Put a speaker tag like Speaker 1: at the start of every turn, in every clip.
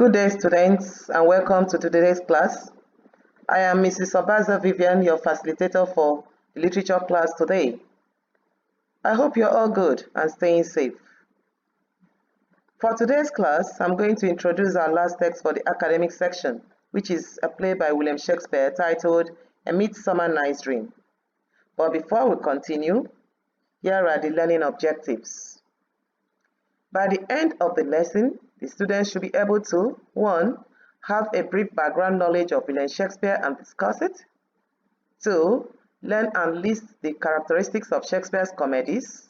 Speaker 1: Good day, students, and welcome to today's class. I am Mrs. Obaza Vivian, your facilitator for the literature class today. I hope you're all good and staying safe. For today's class, I'm going to introduce our last text for the academic section, which is a play by William Shakespeare titled A Midsummer Night's Dream. But before we continue, here are the learning objectives. By the end of the lesson, the students should be able to 1. Have a brief background knowledge of William Shakespeare and discuss it. 2. Learn and list the characteristics of Shakespeare's comedies.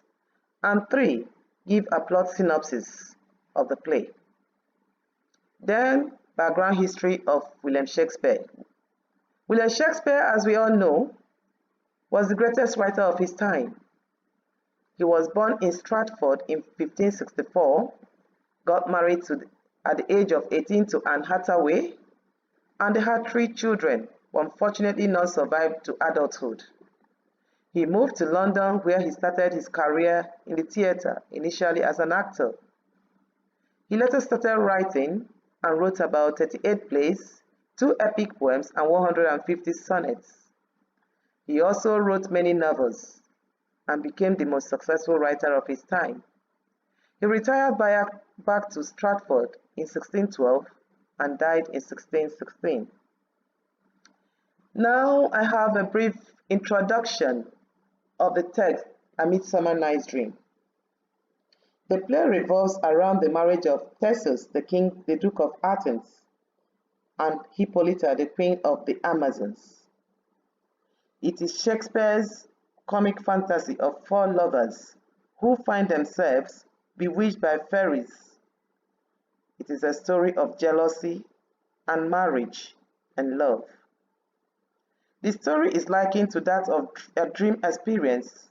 Speaker 1: And 3. Give a plot synopsis of the play. Then, background history of William Shakespeare. William Shakespeare, as we all know, was the greatest writer of his time. He was born in Stratford in 1564, got married at the age of 18 to Anne Hathaway, and they had 3 children, who unfortunately not survived to adulthood. He moved to London, where he started his career in the theatre, initially as an actor. He later started writing and wrote about 38 plays, 2 epic poems, and 150 sonnets. He also wrote many novels and became the most successful writer of his time. He retired back to Stratford in 1612 and died in 1616. Now I have a brief introduction of the text, A Midsummer Night's Dream. The play revolves around the marriage of Theseus, the Duke of Athens, and Hippolyta, the Queen of the Amazons. It is Shakespeare's comic fantasy of 4 lovers who find themselves bewitched by fairies. It is a story of jealousy and marriage and love. The story is likened to that of a dream experience.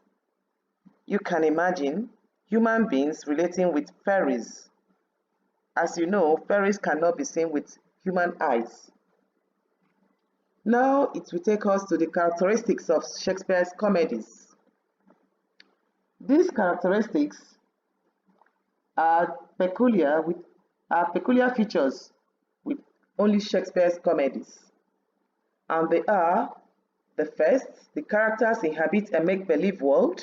Speaker 1: You can imagine human beings relating with fairies. As you know, fairies cannot be seen with human eyes. Now it will take us to the characteristics of Shakespeare's comedies. These characteristics are peculiar features with only Shakespeare's comedies. And they are: the first, the characters inhabit a make-believe world,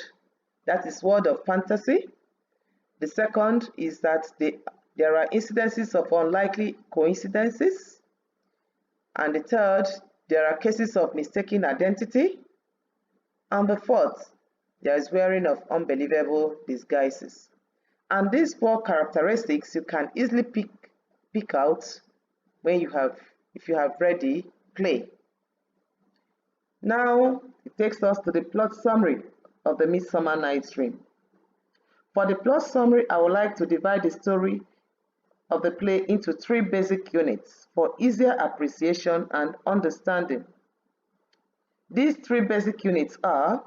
Speaker 1: that is world of fantasy. The second is that there are incidences of unlikely coincidences. And the third, there are cases of mistaken identity. And the fourth, there is wearing of unbelievable disguises. And these 4 characteristics you can easily pick out if you have read the play. Now it takes us to the plot summary of the Midsummer Night's Dream. For the plot summary, I would like to divide the story of the play into 3 basic units for easier appreciation and understanding. These 3 basic units are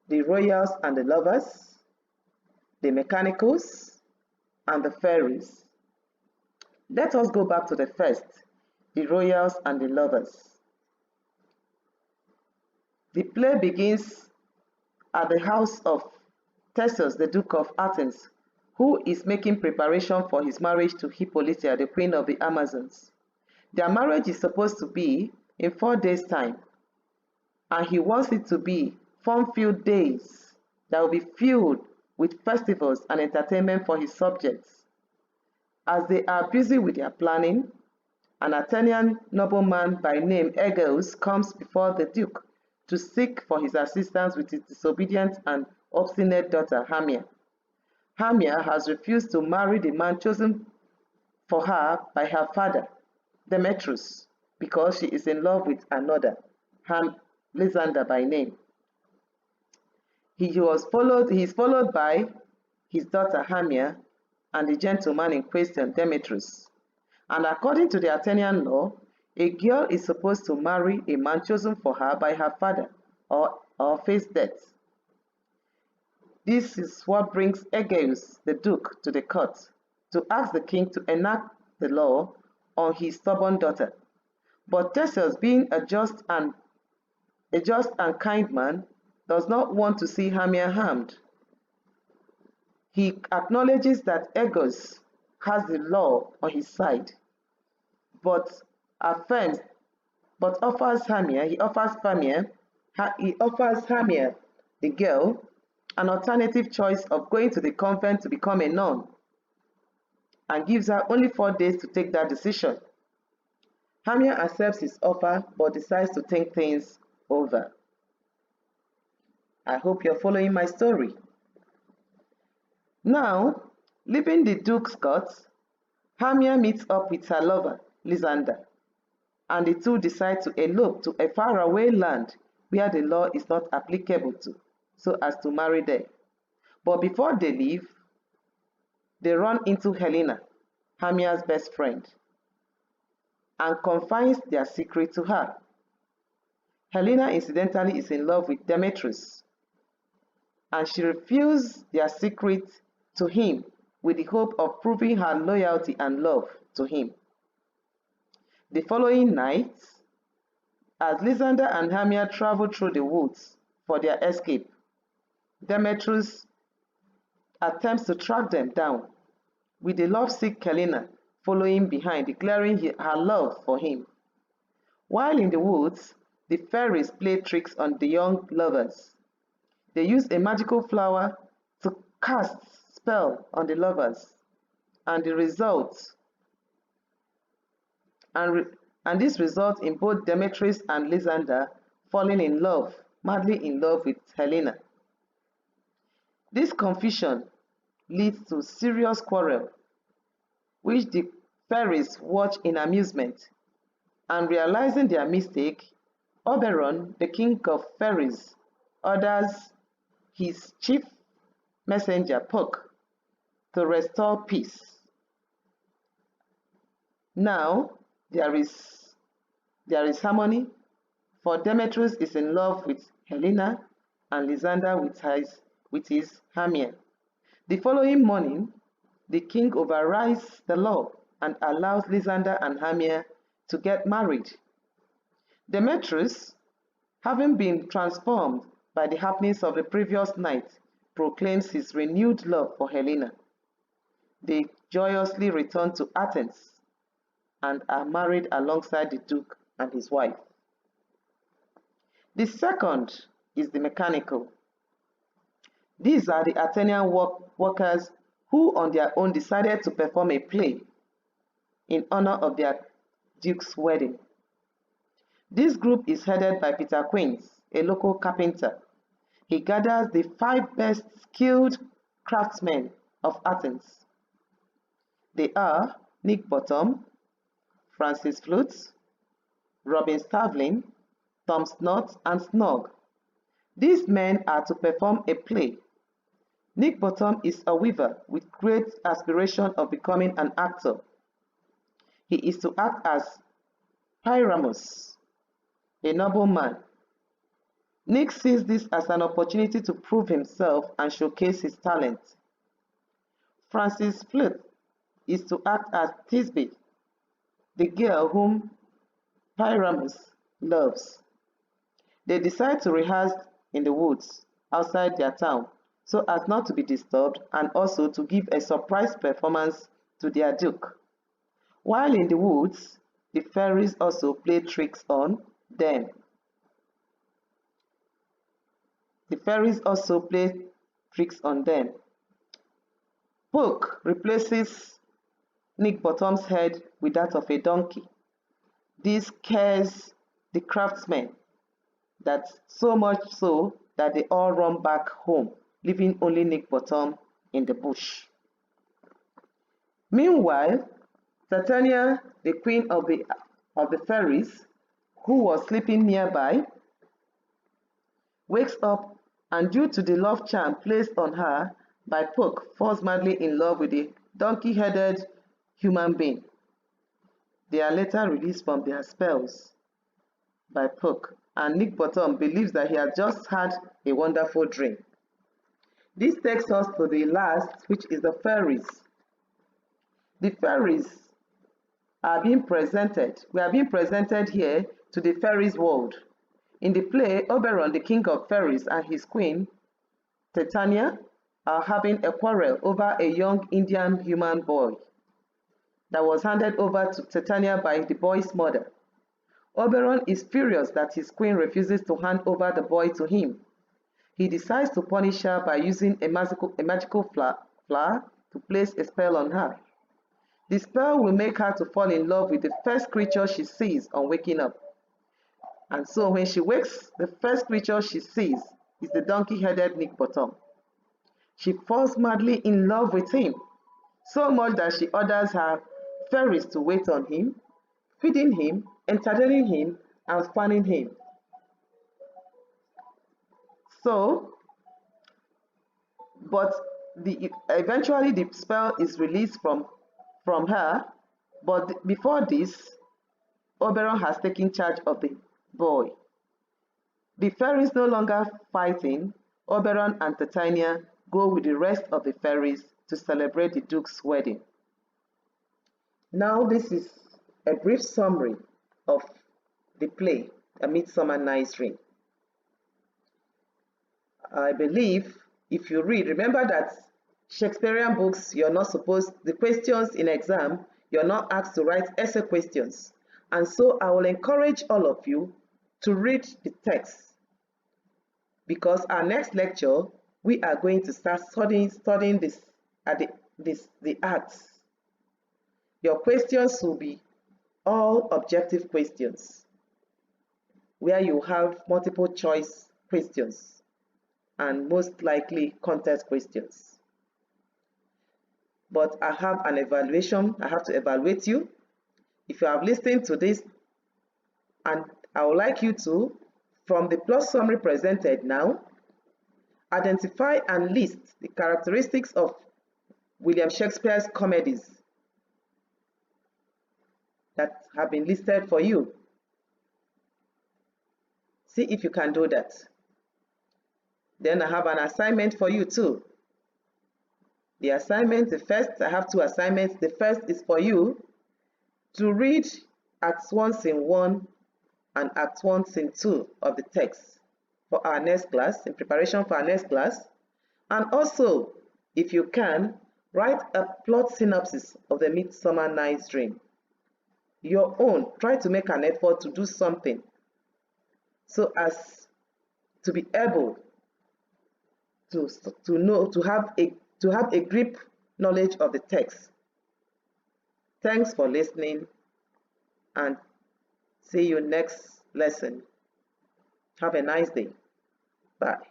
Speaker 1: the royals and the lovers, the mechanicals, and the fairies. Let us go back to the first, the royals and the lovers. The play begins at the house of Theseus, the Duke of Athens, who is making preparation for his marriage to Hippolyta, the Queen of the Amazons. Their marriage is supposed to be in 4 days' time, and he wants it to be fun-filled days that will be filled with festivals and entertainment for his subjects. As they are busy with their planning, an Athenian nobleman by name Egeus comes before the Duke to seek for his assistance with his disobedient and obstinate daughter Hermia. Hermia has refused to marry the man chosen for her by her father, Demetrius, because she is in love with another, Lysander by name. He is followed by his daughter Hermia and the gentleman in question, Demetrius. And according to the Athenian law, a girl is supposed to marry a man chosen for her by her father or face death. This is what brings Egeus, the Duke, to the court to ask the king to enact the law on his stubborn daughter. But Theseus, being a just and kind man, does not want to see Hermia harmed. He acknowledges that Egeus has the law on his side, but affirms, but offers Hamia, he offers Hamia, the girl, an alternative choice of going to the convent to become a nun, and gives her only 4 days to take that decision. Hamia accepts his offer but decides to think things over. I hope you're following my story. Now, leaving the Duke's court, Hamia meets up with her lover, Lysander, and the two decide to elope to a faraway land where the law is not applicable to, so as to marry there. But before they leave, they run into Helena, Hamia's best friend, and confides their secret to her. Helena incidentally is in love with Demetrius, and she reveals their secret to him with the hope of proving her loyalty and love to him. The following night, as Lysander and Hamia travel through the woods for their escape, Demetrius attempts to track them down, with the lovesick Helena following behind, declaring her love for him. While in the woods, the fairies play tricks on the young lovers. They use a magical flower to cast spell on the lovers, and the result and this results in both Demetrius and Lysander falling in love, madly in love with Helena. This confusion leads to serious quarrel, which the fairies watch in amusement, and realizing their mistake, Oberon, the king of fairies, orders his chief messenger, Puck, to restore peace. Now there is harmony, for Demetrius is in love with Helena and Lysander with his Hamia. The following morning, the king overrides the law and allows Lysander and Hamia to get married. Demetrius, having been transformed by the happenings of the previous night, proclaims his renewed love for Helena. They joyously return to Athens and are married alongside the Duke and his wife. The second is the mechanical. These are the Athenian workers who on their own decided to perform a play in honor of their Duke's wedding. This group is headed by Peter Queens, a local carpenter. He gathers the 5 best skilled craftsmen of Athens. They are Nick Bottom, Francis Flutes, Robin Stavlin, Tom Snot, and Snog. These men are to perform a play. Nick Bottom is a weaver with great aspiration of becoming an actor. He is to act as Pyramus, a nobleman. Nick sees this as an opportunity to prove himself and showcase his talent. Francis Flute is to act as Thisbe, the girl whom Pyramus loves. They decide to rehearse in the woods outside their town so as not to be disturbed and also to give a surprise performance to their duke. While in the woods, the fairies also play tricks on them. Puck replaces Nick Bottom's head with that of a donkey. This scares the craftsmen, that so much so that they all run back home, leaving only Nick Bottom in the bush. Meanwhile, Titania, the queen of the fairies, who was sleeping nearby, wakes up and, due to the love charm placed on her by Puck, falls madly in love with the donkey-headed human being. They are later released from their spells by Puck, and Nick Bottom believes that he had just had a wonderful dream. This takes us to the last, which is the fairies. The fairies are being presented. We are being presented here to the fairies world. In the play, Oberon, the king of fairies, and his queen, Titania, are having a quarrel over a young Indian human boy. that was handed over to Titania by the boy's mother. Oberon is furious that his queen refuses to hand over the boy to him. He decides to punish her by using a magical flower to place a spell on her. The spell will make her to fall in love with the first creature she sees on waking up. And so when she wakes, the first creature she sees is the donkey-headed Nick Bottom. She falls madly in love with him, so much that she orders her fairies to wait on him, feeding him, entertaining him, and fanning him. So, but eventually the spell is released from her, but before this, Oberon has taken charge of the boy. The fairies no longer fighting, Oberon and Titania go with the rest of the fairies to celebrate the Duke's wedding. Now this is a brief summary of the play, A Midsummer Night's Dream. I believe if you read, remember that Shakespearean books, the questions in exam, you're not asked to write essay questions. And so I will encourage all of you to read the text, because our next lecture, we are going to start studying this at the arts. Your questions will be all objective questions, where you have multiple choice questions and most likely contest questions. But I have an evaluation. I have to evaluate you. If you have listened to this, and I would like you to, from the plot summary presented now, identify and list the characteristics of William Shakespeare's comedies that have been listed for you. See if you can do that. Then I have an assignment for you too. The assignment, the first, I have two assignments. The first is for you to read Acts 1 Scene 1 and Act 1 Scene 2 of the text for our next class, in preparation for our next class. And also, if you can, write a plot synopsis of the Midsummer Night's Dream. Your own. Try to make an effort to do something so as to be able to have a grip knowledge of the text. Thanks for listening, and see you next lesson. Have a nice day. Bye.